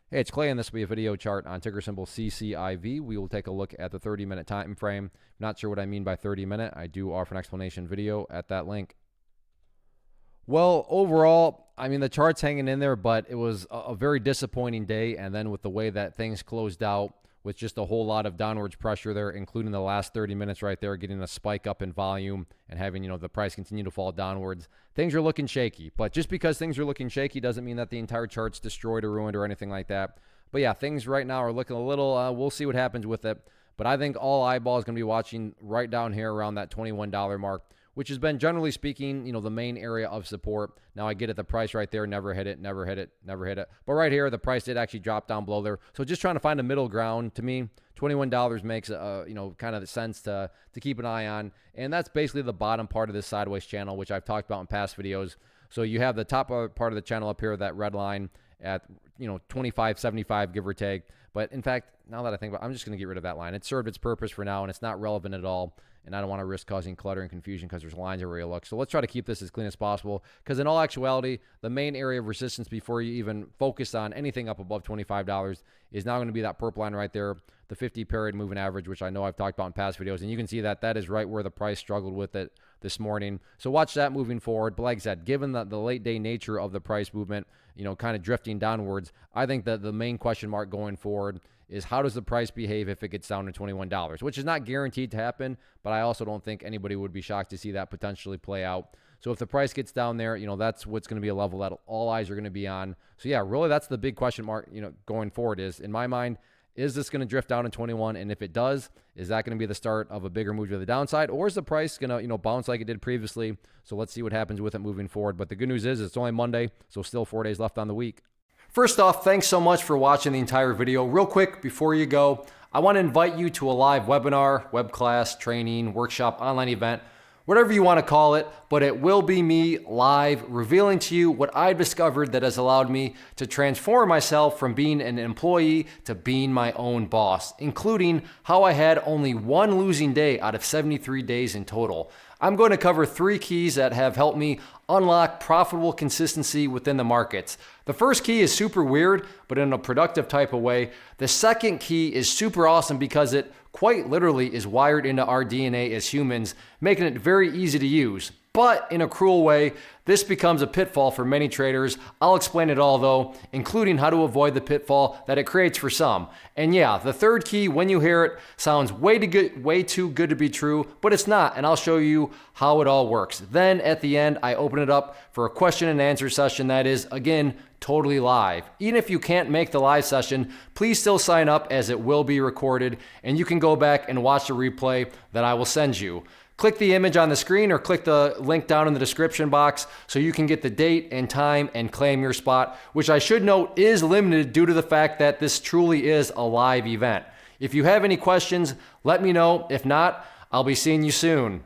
Hey, it's Clay, and this will be a video chart on ticker symbol CCIV. We will take a look at the 30-minute time frame. Not sure what I mean by 30-minute. I do offer an explanation video at that link. Well, overall, I mean, the chart's hanging in there, but it was a very disappointing day. And then with the way that things closed out, with just a whole lot of downwards pressure there, including the last 30 minutes right there, getting a spike up in volume and having, the price continue to fall downwards. Things are looking shaky, but just because things are looking shaky doesn't mean that the entire chart's destroyed or ruined or anything like that. But yeah, things right now are looking a little, we'll see what happens with it. But I think all eyeballs going to be watching right down here around that $21 mark, which has been, generally speaking, the main area of support. Now I get it, the price right there, never hit it, never hit it, never hit it. But right here, the price did actually drop down below there. So just trying to find a middle ground. To me, $21 makes, kind of sense to keep an eye on. And that's basically the bottom part of this sideways channel, which I've talked about in past videos. So you have the top part of the channel up here, that red line at, 25.75, give or take. But in fact, now that I think about it, I'm just going to get rid of that line. It served its purpose for now, and it's not relevant at all. And I don't want to risk causing clutter and confusion because there's lines everywhere you look. So let's try to keep this as clean as possible, because in all actuality, the main area of resistance before you even focus on anything up above $25 is now going to be that purple line right there, the 50-period moving average, which I know I've talked about in past videos. And you can see that that is right where the price struggled with it this morning. So watch that moving forward. But like I said, given the late day nature of the price movement, kind of drifting downwards, I think that the main question mark going forward is how does the price behave if it gets down to $21, which is not guaranteed to happen, but I also don't think anybody would be shocked to see that potentially play out. So if the price gets down there, that's what's going to be a level that all eyes are going to be on. So yeah, really that's the big question mark, going forward is, in my mind, is this going to drift down in 21? And if it does, is that going to be the start of a bigger move to the downside, or is the price going to, bounce like it did previously? So let's see what happens with it moving forward. But the good news is it's only Monday, so still 4 days left on the week. First off, thanks so much for watching the entire video. Real quick, before you go, I want to invite you to a live webinar, web class, training, workshop, online event, whatever you want to call it, but it will be me live revealing to you what I've discovered that has allowed me to transform myself from being an employee to being my own boss, including how I had only one losing day out of 73 days in total. I'm going to cover 3 keys that have helped me unlock profitable consistency within the markets. The first key is super weird, but in a productive type of way. The second key is super awesome because it quite literally is wired into our DNA as humans, making it very easy to use. But in a cruel way, this becomes a pitfall for many traders. I'll explain it all though, including how to avoid the pitfall that it creates for some. And yeah, the third key, when you hear it, sounds way too good to be true, but it's not, and I'll show you how it all works. Then at the end, I open it up for a question and answer session that is, again, totally live. Even if you can't make the live session, please still sign up as it will be recorded, and you can go back and watch the replay that I will send you. Click the image on the screen or click the link down in the description box so you can get the date and time and claim your spot, which I should note is limited due to the fact that this truly is a live event. If you have any questions, let me know. If not, I'll be seeing you soon.